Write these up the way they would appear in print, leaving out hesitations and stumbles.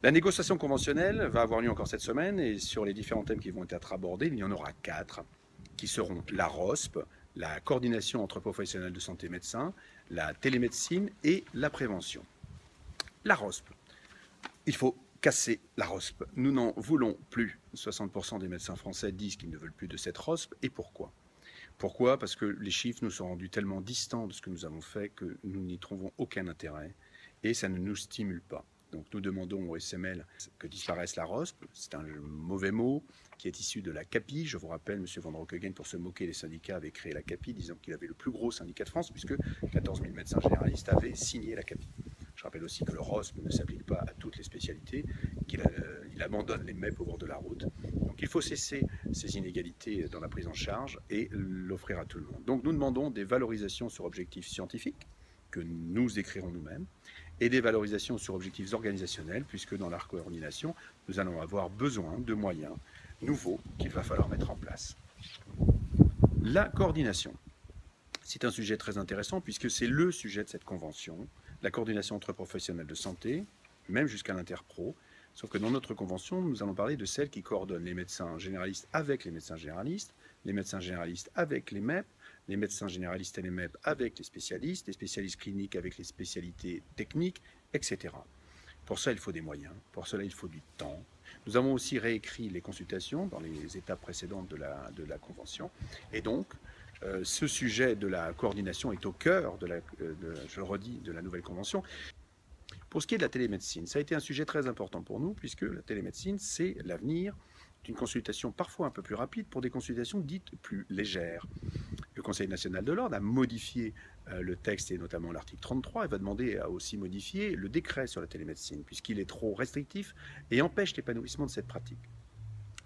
La négociation conventionnelle va avoir lieu encore cette semaine et sur les différents thèmes qui vont être abordés, il y en aura 4 qui seront la ROSP, la coordination entre professionnels de santé et médecins, la télémédecine et la prévention. La ROSP, il faut casser la ROSP. Nous n'en voulons plus. 60% des médecins français disent qu'ils ne veulent plus de cette ROSP. Et pourquoi ? Pourquoi ? Parce que les chiffres nous sont rendus tellement distants de ce que nous avons fait que nous n'y trouvons aucun intérêt et ça ne nous stimule pas. Donc nous demandons au SML que disparaisse la ROSP. C'est un mauvais mot qui est issu de la CAPI. Je vous rappelle, M. Van Rockeghem, pour se moquer des syndicats, avait créé la CAPI, disant qu'il avait le plus gros syndicat de France, puisque 14 000 médecins généralistes avaient signé la CAPI. Je rappelle aussi que le ROSP ne s'applique pas à toutes les spécialités, qu'il abandonne les MEP au bord de la route. Donc il faut cesser ces inégalités dans la prise en charge et l'offrir à tout le monde. Donc nous demandons des valorisations sur objectifs scientifiques, que nous écrirons nous-mêmes, et des valorisations sur objectifs organisationnels, puisque dans la coordination, nous allons avoir besoin de moyens nouveaux qu'il va falloir mettre en place. La coordination, c'est un sujet très intéressant, puisque c'est le sujet de cette convention, la coordination entre professionnels de santé, même jusqu'à l'interpro, sauf que dans notre convention, nous allons parler de celle qui coordonne les médecins généralistes avec les médecins généralistes avec les MEP, les médecins généralistes et les MEP avec les spécialistes cliniques avec les spécialités techniques, etc. Pour ça, il faut des moyens, pour cela, il faut du temps. Nous avons aussi réécrit les consultations dans les étapes précédentes de la convention. Et donc, ce sujet de la coordination est au cœur, je le redis, de la nouvelle convention. Pour ce qui est de la télémédecine, ça a été un sujet très important pour nous, puisque la télémédecine, c'est l'avenir d'une consultation parfois un peu plus rapide pour des consultations dites plus légères. Le Conseil national de l'ordre a modifié le texte et notamment l'article 33 et va demander à aussi modifier le décret sur la télémédecine puisqu'il est trop restrictif et empêche l'épanouissement de cette pratique.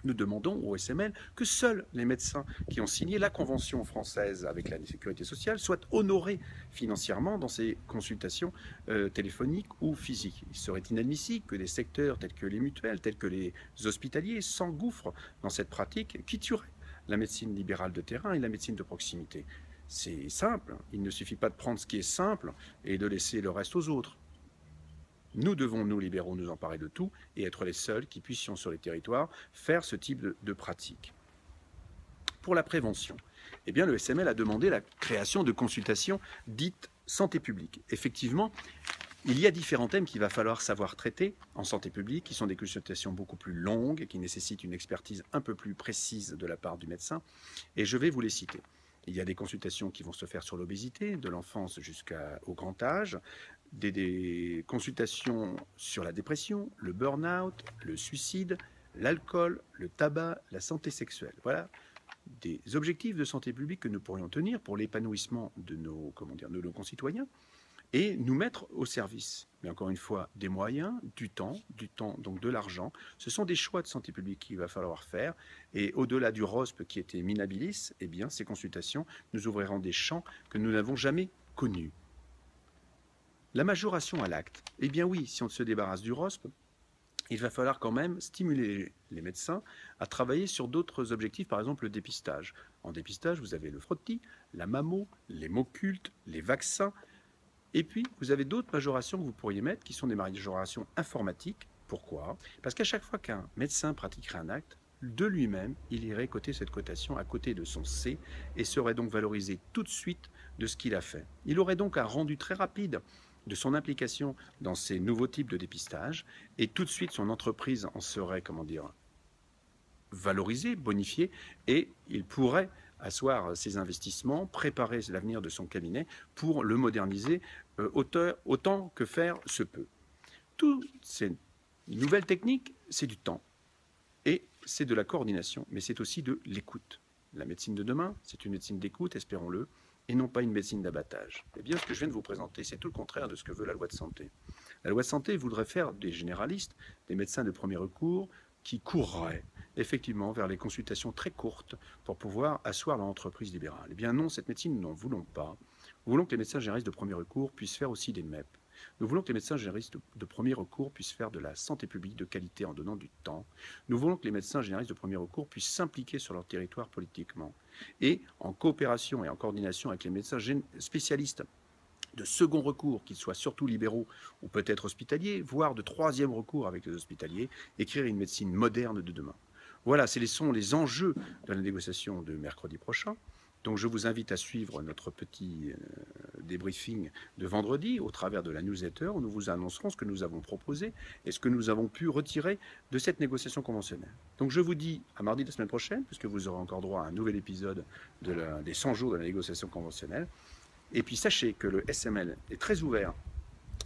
Nous demandons au SML que seuls les médecins qui ont signé la convention française avec la sécurité sociale soient honorés financièrement dans ces consultations téléphoniques ou physiques. Il serait inadmissible que des secteurs tels que les mutuelles, tels que les hospitaliers s'engouffrent dans cette pratique qui tuerait la médecine libérale de terrain et la médecine de proximité. C'est simple, il ne suffit pas de prendre ce qui est simple et de laisser le reste aux autres. Nous devons, nous libéraux, nous emparer de tout et être les seuls qui puissions sur les territoires faire ce type de pratique. Pour la prévention, eh bien, le SML a demandé la création de consultations dites santé publique. Effectivement, il y a différents thèmes qu'il va falloir savoir traiter en santé publique, qui sont des consultations beaucoup plus longues et qui nécessitent une expertise un peu plus précise de la part du médecin, et je vais vous les citer. Il y a des consultations qui vont se faire sur l'obésité, de l'enfance jusqu'au grand âge, des consultations sur la dépression, le burn-out, le suicide, l'alcool, le tabac, la santé sexuelle. Voilà des objectifs de santé publique que nous pourrions tenir pour l'épanouissement de de nos concitoyens et nous mettre au service. Mais encore une fois, des moyens, du temps, donc de l'argent. Ce sont des choix de santé publique qu'il va falloir faire. Et au-delà du ROSP qui était minabilis, eh bien, ces consultations nous ouvriront des champs que nous n'avons jamais connus. La majoration à l'acte. Eh bien oui, si on se débarrasse du ROSP, il va falloir quand même stimuler les médecins à travailler sur d'autres objectifs, par exemple le dépistage. En dépistage, vous avez le frottis, la mammo, les mots cultes, les vaccins. Et puis, vous avez d'autres majorations que vous pourriez mettre qui sont des majorations informatiques. Pourquoi ? Parce qu'à chaque fois qu'un médecin pratiquerait un acte, de lui-même, il irait coter cette cotation à côté de son C et serait donc valorisé tout de suite de ce qu'il a fait. Il aurait donc un rendu très rapide de son implication dans ces nouveaux types de dépistage et tout de suite son entreprise en serait, valorisée, bonifiée et il pourrait asseoir ses investissements, préparer l'avenir de son cabinet pour le moderniser autant que faire se peut. Toutes ces nouvelles techniques, c'est du temps et c'est de la coordination, mais c'est aussi de l'écoute. La médecine de demain, c'est une médecine d'écoute, espérons-le, et non pas une médecine d'abattage. Eh bien, ce que je viens de vous présenter, c'est tout le contraire de ce que veut la loi de santé. La loi de santé voudrait faire des généralistes, des médecins de premier recours, qui courraient effectivement vers les consultations très courtes pour pouvoir asseoir leur entreprise libérale. Eh bien non, cette médecine, nous n'en voulons pas. Nous voulons que les médecins généralistes de premier recours puissent faire aussi des MEP. Nous voulons que les médecins généralistes de premier recours puissent faire de la santé publique de qualité en donnant du temps. Nous voulons que les médecins généralistes de premier recours puissent s'impliquer sur leur territoire politiquement et en coopération et en coordination avec les médecins spécialistes de second recours, qu'ils soient surtout libéraux ou peut-être hospitaliers, voire de troisième recours avec les hospitaliers, écrire une médecine moderne de demain. Voilà, sont les enjeux de la négociation de mercredi prochain. Donc je vous invite à suivre notre petit débriefing de vendredi au travers de la newsletter où nous vous annoncerons ce que nous avons proposé et ce que nous avons pu retirer de cette négociation conventionnelle. Donc je vous dis à mardi de la semaine prochaine, puisque vous aurez encore droit à un nouvel épisode des 100 jours de la négociation conventionnelle. Et puis sachez que le SML est très ouvert,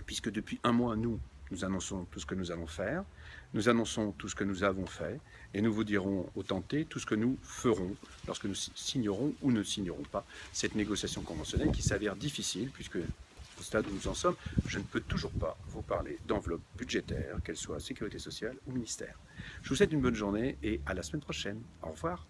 puisque depuis un mois, nous annonçons tout ce que nous allons faire, nous annonçons tout ce que nous avons fait, et nous vous dirons au tenté tout ce que nous ferons lorsque nous signerons ou ne signerons pas cette négociation conventionnelle qui s'avère difficile, puisque au stade où nous en sommes, je ne peux toujours pas vous parler d'enveloppe budgétaire, qu'elle soit sécurité sociale ou ministère. Je vous souhaite une bonne journée et à la semaine prochaine. Au revoir.